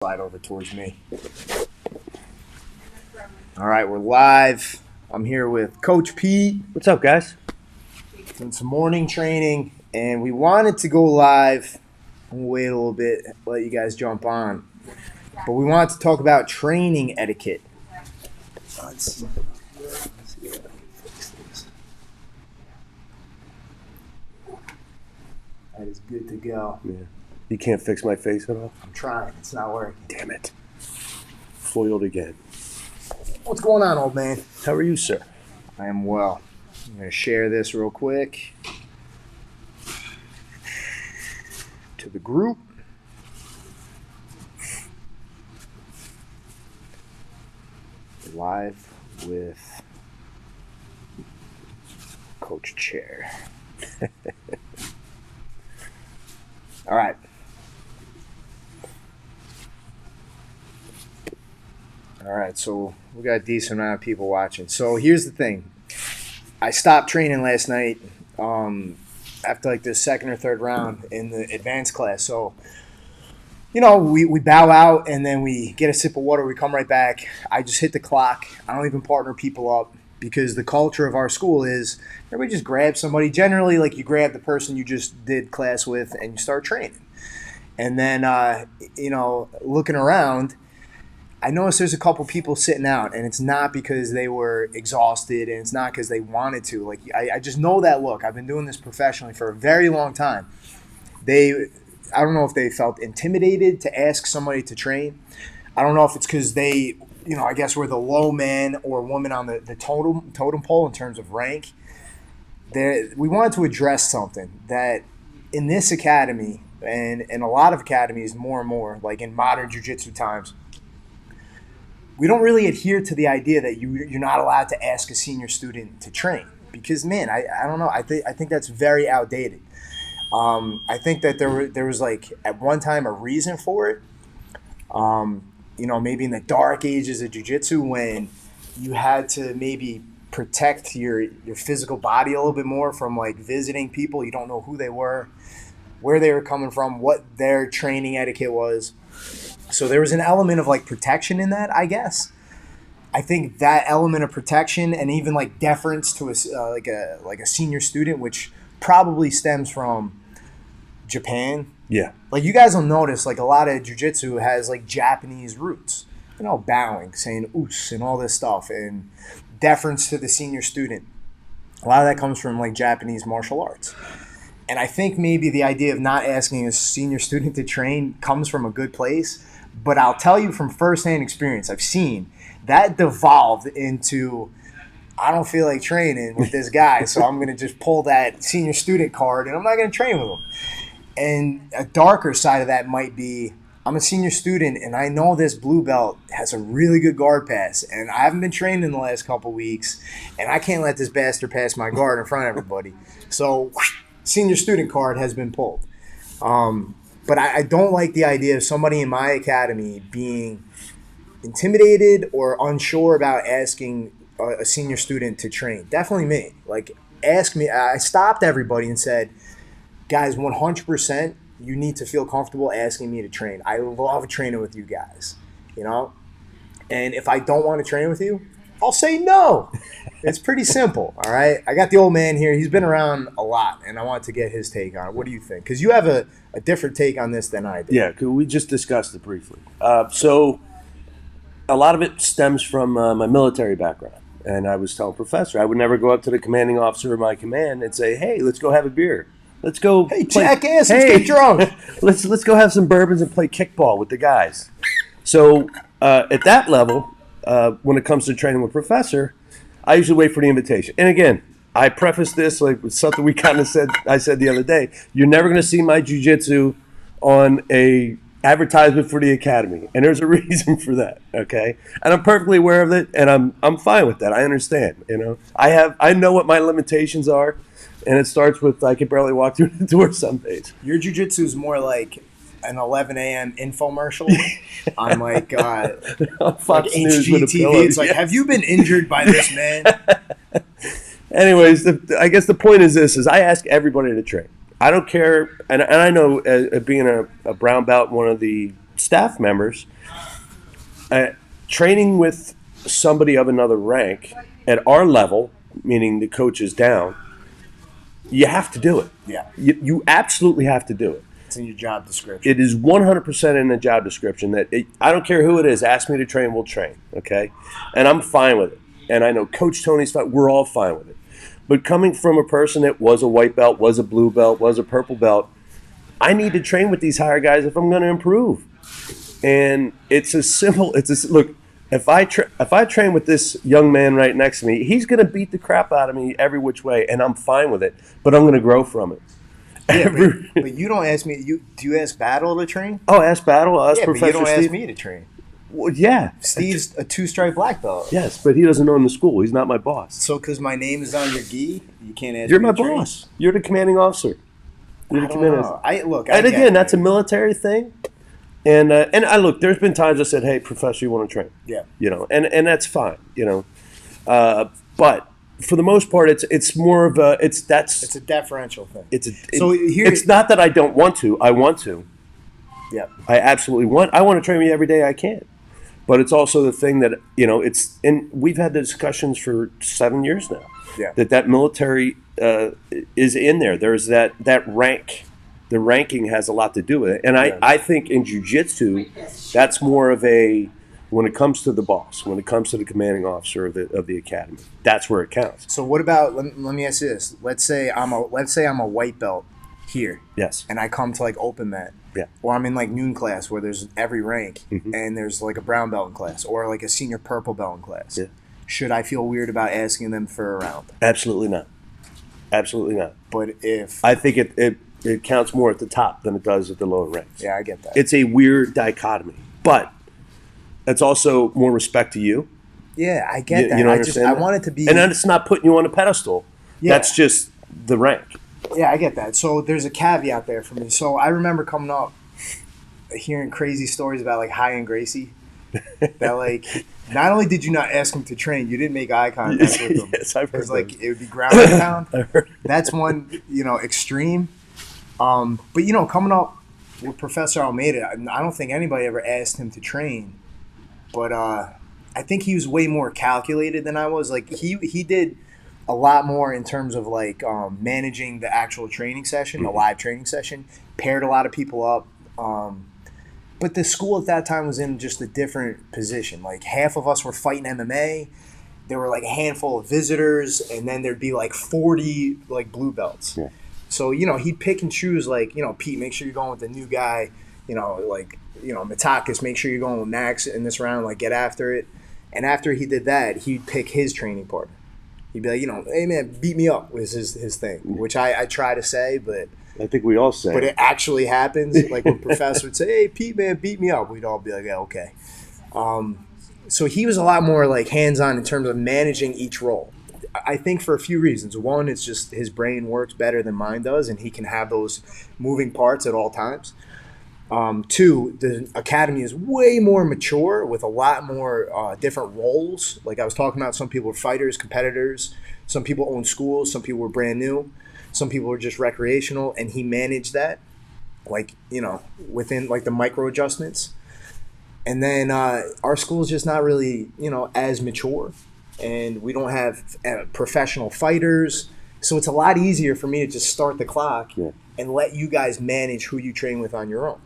Slide over towards me. All right, we're live. I'm here with Coach Pete. What's up, guys? Doing some morning training, and we wanted to go live. I'm gonna wait a little bit, let you guys jump on. But we wanted to talk about training etiquette. Let's see if I can fix this. That is good to go. Yeah. You can't fix my face at all? I'm trying. It's not working. Damn it. Foiled again. What's going on, old man? How are you, sir? I am well. I'm going to share this real quick to the group. Live with Coach Chair. All right. All right, so we got a decent amount of people watching. So here's the thing. I stopped training last night after like the second or third round in the advanced class. So, you know, we bow out and then we get a sip of water. We come right back. I just hit the clock. I don't even partner people up because the culture of our school is everybody just grabs somebody. Generally, like you grab the person you just did class with and you start training. And then, looking around, I noticed there's a couple people sitting out, and it's not because they were exhausted, and it's not because they wanted to. Like I just know that look. I've been doing this professionally for a very long time. I don't know if they felt intimidated to ask somebody to train. I don't know if it's because they, I guess we're the low man or woman on the totem pole in terms of rank. We wanted to address something that in this academy and in a lot of academies more and more, like in modern jiu-jitsu times, we don't really adhere to the idea that you're not allowed to ask a senior student to train because, man, I don't know. I think that's very outdated. I think that there was like at one time a reason for it. Maybe in the dark ages of jiu-jitsu when you had to maybe protect your physical body a little bit more from like visiting people. You don't know who they were, where they were coming from, what their training etiquette was. So there was an element of like protection in that, I guess. I think that element of protection and even like deference to a senior student, which probably stems from Japan. Yeah. Like you guys will notice like a lot of jiu-jitsu has like Japanese roots. Bowing, saying oos and all this stuff and deference to the senior student. A lot of that comes from like Japanese martial arts. And I think maybe the idea of not asking a senior student to train comes from a good place. But I'll tell you from firsthand experience, I've seen that devolved into, I don't feel like training with this guy, so I'm going to just pull that senior student card and I'm not going to train with him. And a darker side of that might be, I'm a senior student and I know this blue belt has a really good guard pass and I haven't been trained in the last couple weeks and I can't let this bastard pass my guard in front of everybody. So senior student card has been pulled. But I don't like the idea of somebody in my academy being intimidated or unsure about asking a senior student to train. Definitely me. Like, ask me. I stopped everybody and said, guys, 100%, you need to feel comfortable asking me to train. I love training with you guys, And if I don't want to train with you, I'll say no. It's pretty simple, all right? I got the old man here. He's been around a lot, and I want to get his take on it. What do you think? Because you have a different take on this than I do. Yeah, we just discussed it briefly. So a lot of it stems from my military background. And I was telling Professor, I would never go up to the commanding officer of my command and say, hey, let's go have a beer. Let's go. Hey, jackass, let's get drunk. let's go have some bourbons and play kickball with the guys. So at that level, when it comes to training with Professor, I usually wait for the invitation. And again, I preface this like with something we kind of said. I said the other day, you're never going to see my jiu-jitsu on a advertisement for the academy, and there's a reason for that. Okay, and I'm perfectly aware of it, and I'm fine with that. I understand. I know what my limitations are, and it starts with I can barely walk through the door some days. Your jiu-jitsu is more like an 11 a.m. infomercial on like Fox News HGTV. It's like, have you been injured by this man? Anyways, I guess the point is this: is I ask everybody to train. I don't care, and I know being a brown belt, one of the staff members, training with somebody of another rank at our level, meaning the coach is down, you have to do it. Yeah. You absolutely have to do it. It's in your job description. It is 100% in the job description that I don't care who it is. Ask me to train, we'll train. Okay, and I'm fine with it. And I know Coach Tony's fine. We're all fine with it. But coming from a person that was a white belt, was a blue belt, was a purple belt, I need to train with these higher guys if I'm going to improve. And it's as simple. Look. If I train with this young man right next to me, he's going to beat the crap out of me every which way, and I'm fine with it. But I'm going to grow from it. Yeah, but you don't ask me. Do you ask Battle to train? Oh, ask Battle. Ask Professor but you don't Steve. ask me to train. Well, yeah. Steve's a 2-stripe black belt. Yes, but he doesn't own the school. He's not my boss. So, because my name is on your gi, you can't ask. You're me my to train? boss. You're the commanding officer. You're the commanding officer. Look. And again, that's a military thing. And I look. There's been times I said, "Hey, Professor, you want to train?" Yeah. And that's fine. But for the most part, it's more of a it's a deferential thing. It's not that I don't want to. I want to. Yeah. I absolutely want. I want to train me every day I can. But it's also the thing that it's, and we've had the discussions for 7 years now. Yeah. That military is in there. There's that rank. The ranking has a lot to do with it. And I think in jiu-jitsu, that's more of a, when it comes to the boss, when it comes to the commanding officer of the academy, that's where it counts. So what about, let me ask you this. Let's say I'm a white belt here. Yes. And I come to like open mat. Yeah. Or I'm in like noon class where there's every rank and there's like a brown belt in class or like a senior purple belt in class. Yeah. Should I feel weird about asking them for a round? Absolutely not. Absolutely not. But if I think it counts more at the top than it does at the lower ranks. Yeah, I get that. It's a weird dichotomy, but it's also more respect to you. Yeah, I get that. You know, I want it to be, and it's not putting you on a pedestal. Yeah. That's just the rank. Yeah, I get that. So there's a caveat there for me. So I remember coming up, hearing crazy stories about like High and Gracie. That like, not only did you not ask him to train, you didn't make eye contact with him. Yes, I've heard because like it would be ground and pound. That's one extreme. But coming up with Professor Almeida, I don't think anybody ever asked him to train. But I think he was way more calculated than I was. Like he did a lot more in terms of like managing the actual training session, the live training session, paired a lot of people up. But the school at that time was in just a different position. Like half of us were fighting MMA. There were like a handful of visitors, and then there'd be like 40 like blue belts. Yeah. So, he'd pick and choose like, Pete, make sure you're going with the new guy. Matakis, make sure you're going with Max in this round, like get after it. And after he did that, he'd pick his training partner. He'd be like, hey man, beat me up was his thing, which I try to say, but I think we all say. But it actually happens. Like when Professor would say, hey, Pete, man, beat me up, we'd all be like, yeah, okay. So he was a lot more like hands-on in terms of managing each role. I think for a few reasons. One, it's just his brain works better than mine does, and he can have those moving parts at all times. Two, the academy is way more mature with a lot more different roles. Like I was talking about, some people are fighters, competitors. Some people own schools. Some people were brand new. Some people were just recreational, and he managed that, like, within like the micro adjustments. And then our school is just not really, as mature, and we don't have professional fighters. So it's a lot easier for me to just start the clock and let you guys manage who you train with on your own.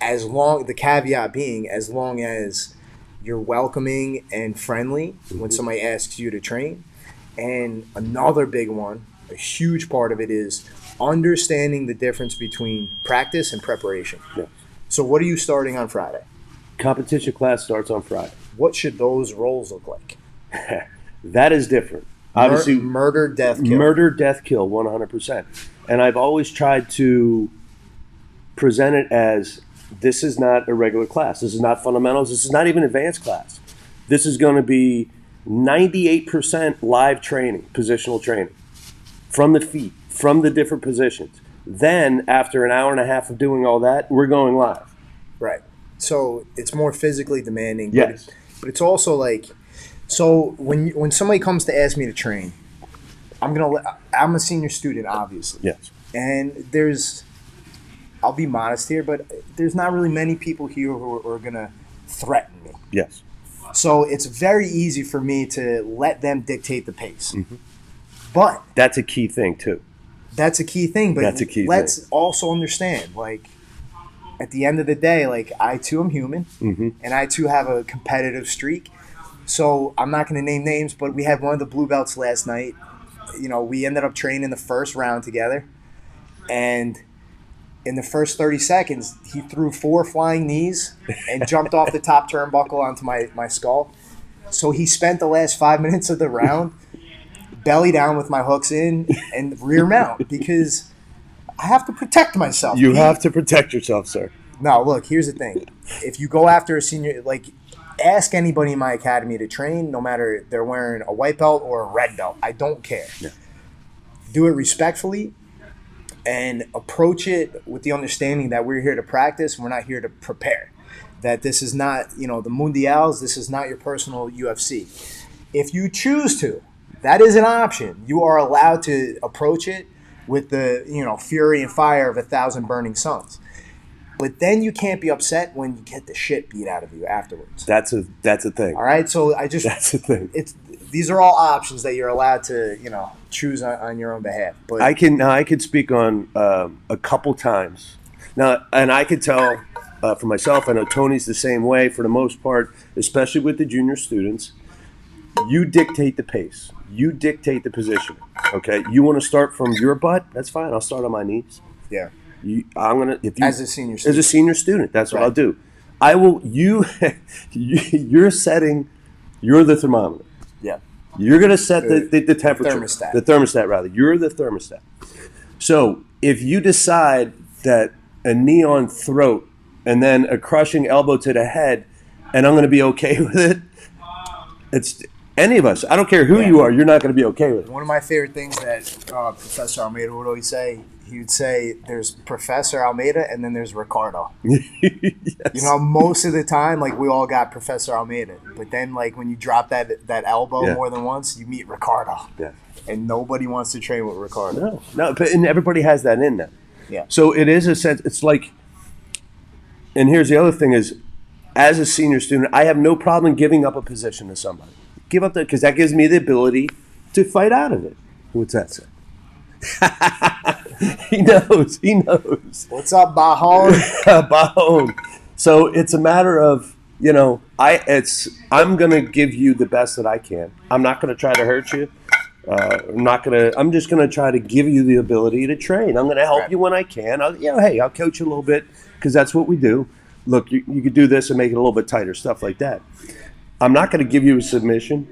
The caveat being, as long as you're welcoming and friendly when somebody asks you to train. And another big one, a huge part of it, is understanding the difference between practice and preparation. Yeah. So what are you starting on Friday? Competition class starts on Friday. What should those roles look like? That is different. Obviously, murder, death, kill. Murder, death, kill, 100%. And I've always tried to present it as, this is not a regular class. This is not fundamentals. This is not even advanced class. This is going to be 98% live training, positional training, from the feet, from the different positions. Then, after an hour and a half of doing all that, we're going live. Right. So it's more physically demanding. Yes. But it's also like, so when somebody comes to ask me to train, I'm a senior student, obviously. Yes. And there's I'll be modest here, but there's not really many people here who are going to threaten me. Yes. So it's very easy for me to let them dictate the pace. But That's a key thing too. that's a key thing. But That's a key let's thing. also understand, like, at the end of the day, like, I too am human, and I too have a competitive streak. So I'm not going to name names, but we had one of the blue belts last night. You know, we ended up training the first round together, and in the first 30 seconds, he threw 4 flying knees and jumped off the top turnbuckle onto my skull. So he spent the last 5 minutes of the round belly down with my hooks in and rear mount because I have to protect myself. You have to protect yourself, sir. No, look, here's the thing. If you go after a senior, like, ask anybody in my academy to train, no matter if they're wearing a white belt or a red belt. I don't care. Yeah. Do it respectfully and approach it with the understanding that we're here to practice. We're not here to prepare. That this is not, the Mundials. This is not your personal UFC. If you choose to, that is an option. You are allowed to approach it with the, fury and fire of 1,000 burning suns. But then you can't be upset when you get the shit beat out of you afterwards. That's a thing. All right, so That's a thing. These are all options that you're allowed to choose on your own behalf. But I could speak on a couple times now, and I could tell for myself. I know Tony's the same way for the most part, especially with the junior students. You dictate the pace. You dictate the position. Okay, you want to start from your butt? That's fine. I'll start on my knees. yeah, As a senior student. As a senior student, that's what Right. I'll do. I will. You're setting. You're the thermometer. yeah, You're going to set the temperature. thermostat. The thermostat, rather. You're the thermostat. So if you decide that a knee on throat and then a crushing elbow to the head, and I'm going to be okay with it, it's any of us. I don't care who you are. You're not going to be okay with it. One of my favorite things that Professor Almeida would always say, he would say, there's Professor Almeida and then there's Ricardo. Yes. Most of the time, like, we all got Professor Almeida. But then, like, when you drop that elbow Yeah. more than once, you meet Ricardo. Yeah. And nobody wants to train with Ricardo. No, and everybody has that in them. Yeah. So it is a sense. It's like, and here's the other thing is, as a senior student, I have no problem giving up a position to somebody. Give up that because that gives me the ability to fight out of it. What's that say? He knows. He knows. What's up, Bajon? Bahone. So it's a matter of I'm gonna give you the best that I can. I'm not gonna try to hurt you. I'm just gonna try to give you the ability to train. I'm gonna help you when I can. I'll coach you a little bit because that's what we do. Look, you could do this and make it a little bit tighter, stuff like that. I'm not going to give you a submission.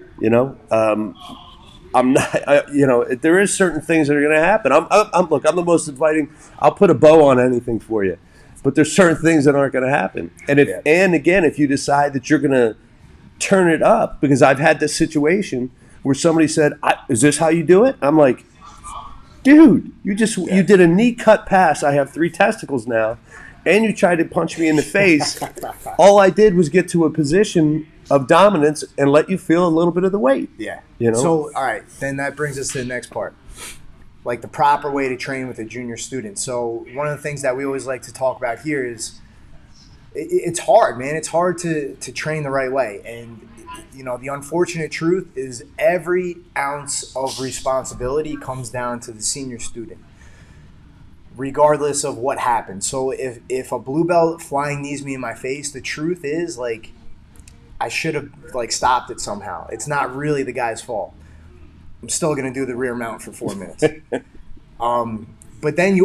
I'm not. There is certain things that are going to happen. I'm the most inviting. I'll put a bow on anything for you, but there's certain things that aren't going to happen. And if you decide that you're going to turn it up, because I've had this situation where somebody said, "Is this how you do it?" I'm like, "Dude, you did a knee cut pass. I have 3 testicles now, and you tried to punch me in the face. All I did was get to a position of dominance and let you feel a little bit of the weight." Yeah. You know? So, all right, then that brings us to the next part. Like, the proper way to train with a junior student. So one of the things that we always like to talk about here is it's hard, man. It's hard to train the right way. And, the unfortunate truth is every ounce of responsibility comes down to the senior student, regardless of what happens. So if a blue belt flying knees me in my face, the truth is, like, I should have, like, stopped it somehow. It's not really the guy's fault. I'm still going to do the rear mount for 4 minutes. But then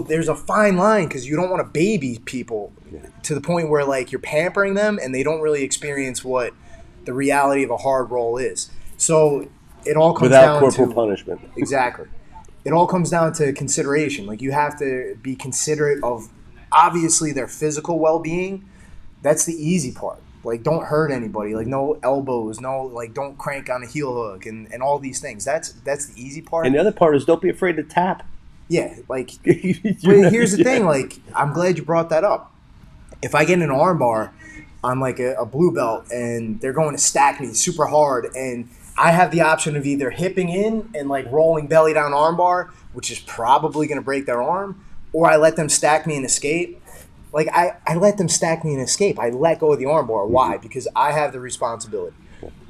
there's a fine line because you don't want to baby people to the point where, like, you're pampering them and they don't really experience what the reality of a hard roll is. So it all comes without down corporal to punishment. Exactly. It all comes down to consideration. Like, you have to be considerate of, obviously, their physical well-being. That's the easy part. Like, don't hurt anybody. Like, no elbows. Don't crank on a heel hook and all these things. That's the easy part. And the other part is don't be afraid to tap. Yeah, like, but here's the thing. Like, I'm glad you brought that up. If I get an arm bar on, like, a blue belt and they're going to stack me super hard and I have the option of either hipping in and, like, rolling belly down arm bar, which is probably going to break their arm, or I let them stack me and escape. Like, I let them stack me and escape. I let go of the armbar. Why? Because I have the responsibility.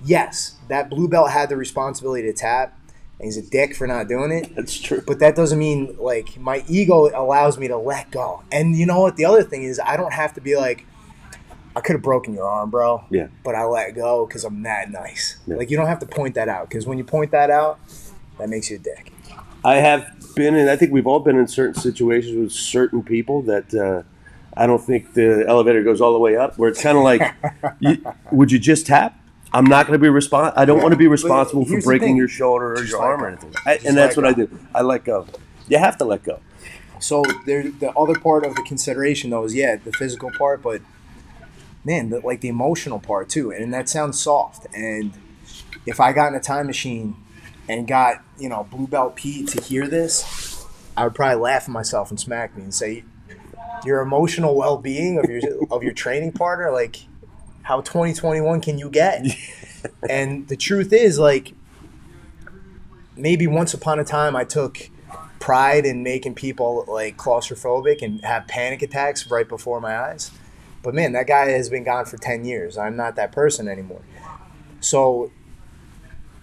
Yes, that blue belt had the responsibility to tap, and he's a dick for not doing it. That's true. But that doesn't mean, like, my ego allows me to let go. And you know what? The other thing is I don't have to be like, I could have broken your arm, bro. Yeah. But I let go because I'm that nice. Yeah. Like, you don't have to point that out, because when you point that out, that makes you a dick. I have been in, I think we've all been in certain situations with certain people that I don't think the elevator goes all the way up, where it's kind of like, would you just tap? I'm not going to be I don't want to be responsible for breaking your shoulder or your arm or anything. And that's what I do. I let go. You have to let go. So the other part of the consideration, though, is, the physical part, but, man, the emotional part, too. And that sounds soft. And if I got in a time machine and got, Blue Belt Pete to hear this, I would probably laugh at myself and smack me and say, your emotional well-being of your training partner, like, how 2021 can you get? And the truth is, like, maybe once upon a time I took pride in making people, like, claustrophobic and have panic attacks right before my eyes. But, man, that guy has been gone for 10 years. I'm not that person anymore. So,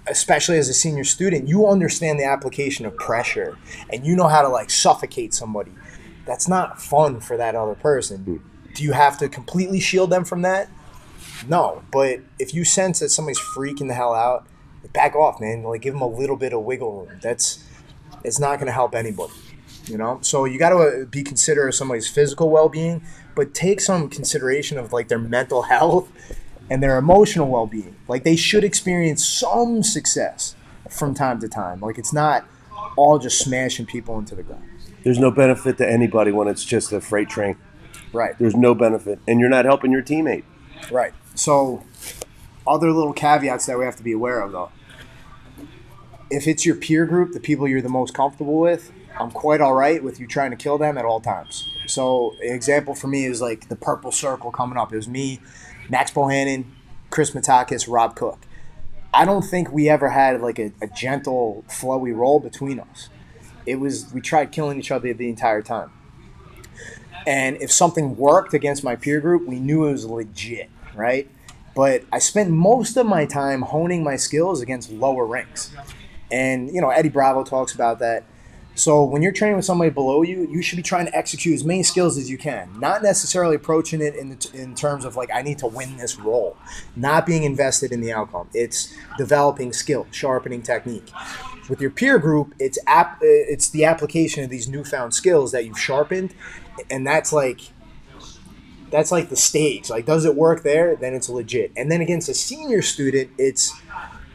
especially as a senior student, you understand the application of pressure, and you know how to, like, suffocate somebody. That's not fun for that other person. Do you have to completely shield them from that? No, but if you sense that somebody's freaking the hell out, back off, man. Like, give them a little bit of wiggle room. It's not going to help anybody, So you got to be considerate of somebody's physical well-being, but take some consideration of, like, their mental health and their emotional well-being. Like, they should experience some success from time to time. Like, it's not all just smashing people into the ground. There's no benefit to anybody when it's just a freight train. Right. There's no benefit, and you're not helping your teammate. Right. So, other little caveats that we have to be aware of, though. If it's your peer group, the people you're the most comfortable with, I'm quite all right with you trying to kill them at all times. So, an example for me is, like, the purple circle coming up. It was me, Max Bohannon, Chris Matakis, Rob Cook. I don't think we ever had, like, a gentle, flowy roll between us. We tried killing each other the entire time. And if something worked against my peer group, we knew it was legit, right? But I spent most of my time honing my skills against lower ranks. And, Eddie Bravo talks about that. So when you're training with somebody below you, you should be trying to execute as many skills as you can. Not necessarily approaching it in terms of, like, I need to win this role. Not being invested in the outcome. It's developing skill, sharpening technique. With your peer group, it's the application of these newfound skills that you've sharpened, and that's like the stage. Like, does it work there? Then it's legit. And then against a senior student,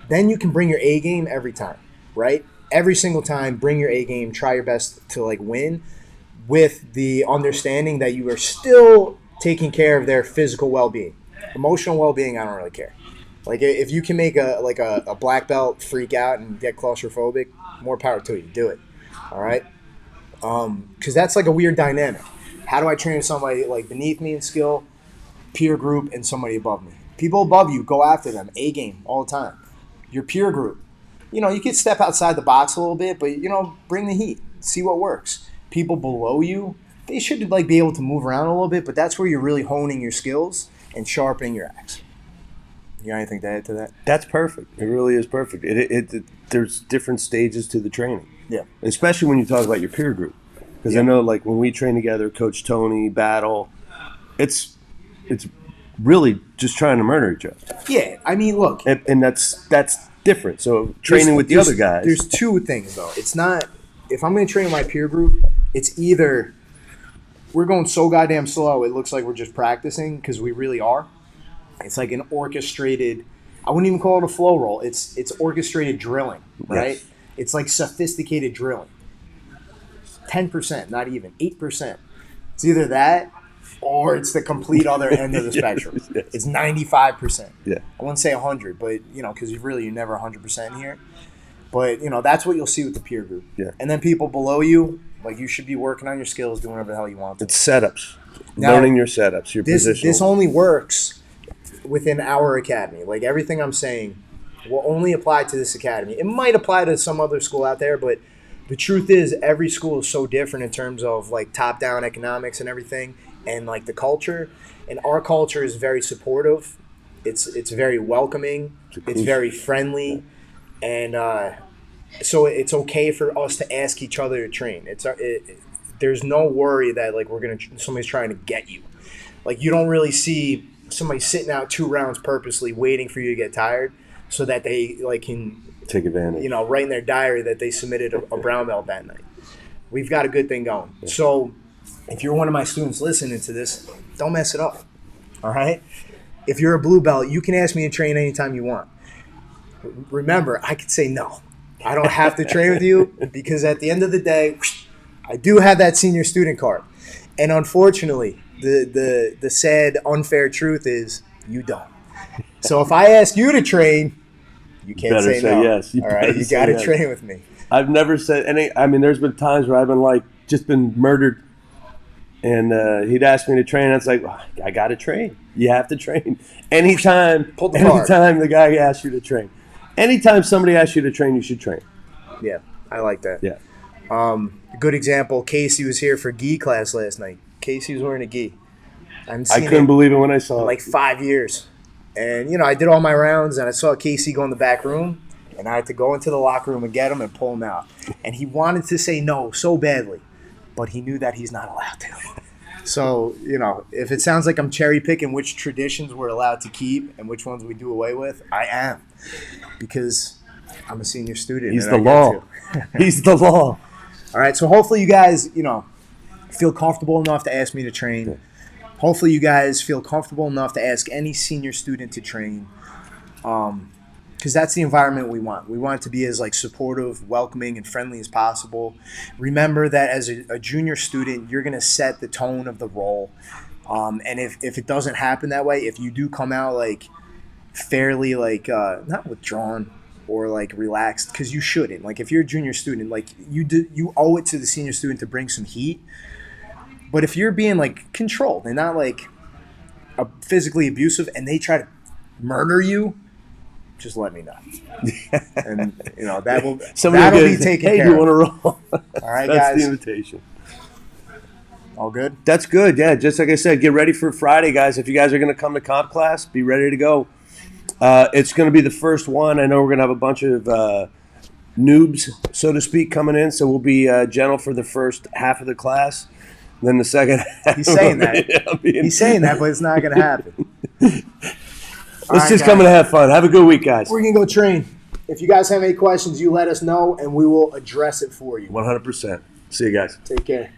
then you can bring your A game every time, right? Every single time, bring your A game, try your best to, like, win, with the understanding that you are still taking care of their physical well-being. Emotional well-being, I don't really care. Like, if you can make a black belt freak out and get claustrophobic, more power to you. Do it. All right? Because that's, like, a weird dynamic. How do I train with somebody, like, beneath me in skill, peer group, and somebody above me? People above you, go after them. A game all the time. Your peer group. You can step outside the box a little bit, but, bring the heat. See what works. People below you, they should, like, be able to move around a little bit, but that's where you're really honing your skills and sharpening your axe. You got anything to add to that? That's perfect. It really is perfect. There's different stages to the training. Yeah. Especially when you talk about your peer group. Because I know, like, when we train together, Coach Tony, Battle, it's really just trying to murder each other. Yeah. I mean, look. And that's different. So training with the other guys. There's two things, though. It's not, if I'm going to train with my peer group, it's either we're going so goddamn slow, it looks like we're just practicing, because we really are. It's like an orchestrated, I wouldn't even call it a flow roll. It's orchestrated drilling, right? Yes. It's like sophisticated drilling. 10%, not even 8%. It's either that or it's the complete other end of the spectrum. Yes. It's 95%. Yeah. I wouldn't say 100, but because you're never 100% here. But that's what you'll see with the peer group. Yeah. And then people below you, like, you should be working on your skills, doing whatever the hell you want to. It's setups. Now, learning your setups, your position. This only works within our academy. Like, everything I'm saying will only apply to this academy. It might apply to some other school out there, but the truth is every school is so different in terms of like top-down economics and everything, and like the culture. And our culture is very supportive. It's very welcoming. It's very friendly, and so it's okay for us to ask each other to train. There's no worry that like somebody's trying to get you. Like you don't really see somebody sitting out 2 rounds purposely waiting for you to get tired so that they like can take advantage. Write in their diary that they submitted a brown belt that night. We've got a good thing going. Yeah. So if you're one of my students listening to this, don't mess it up. All right? If you're a blue belt, you can ask me to train anytime you want. Remember, I could say no. I don't have to train with you because at the end of the day, I do have that senior student card. And unfortunately, the sad, unfair truth is you don't. So if I ask you to train, you can't say no. Yes. All right, you got to train with me. I've never said any. I mean, there's been times where I've been like just been murdered, and he'd ask me to train. And it's like, oh, I got to train. You have to train anytime. Anytime the guy asks you to train. Anytime somebody asks you to train, you should train. Yeah, I like that. Yeah. Good example. Casey was here for gi class last night. Casey was wearing a gi. I couldn't believe it when I saw it. Like 5 years. And, I did all my rounds, and I saw Casey go in the back room, and I had to go into the locker room and get him and pull him out. And he wanted to say no so badly, but he knew that he's not allowed to. So, if it sounds like I'm cherry picking which traditions we're allowed to keep and which ones we do away with, I am. Because I'm a senior student. He's the law. He's the law. All right, so hopefully you guys, feel comfortable enough to ask me to train. Yeah. Hopefully you guys feel comfortable enough to ask any senior student to train, because that's the environment we want. We want it to be as like supportive, welcoming, and friendly as possible. Remember that as a junior student, you're going to set the tone of the role. And if it doesn't happen that way, if you do come out like fairly like not withdrawn or like relaxed, because you shouldn't. Like if you're a junior student, like you owe it to the senior student to bring some heat. But if you're being like controlled and not like physically abusive, and they try to murder you, just let me know. And that'll be taken care of. Hey, you want to roll? All right, That's guys. the invitation. All good? That's good. Yeah, just like I said, get ready for Friday, guys. If you guys are going to come to comp class, be ready to go. It's going to be the first one. I know we're going to have a bunch of noobs, so to speak, coming in, so we'll be gentle for the first half of the class. Then the second half. He's saying that. He's saying that, but it's not going to happen. Let's just come and have fun. Have a good week, guys. We're going to go train. If you guys have any questions, you let us know, and we will address it for you. 100%. See you guys. Take care.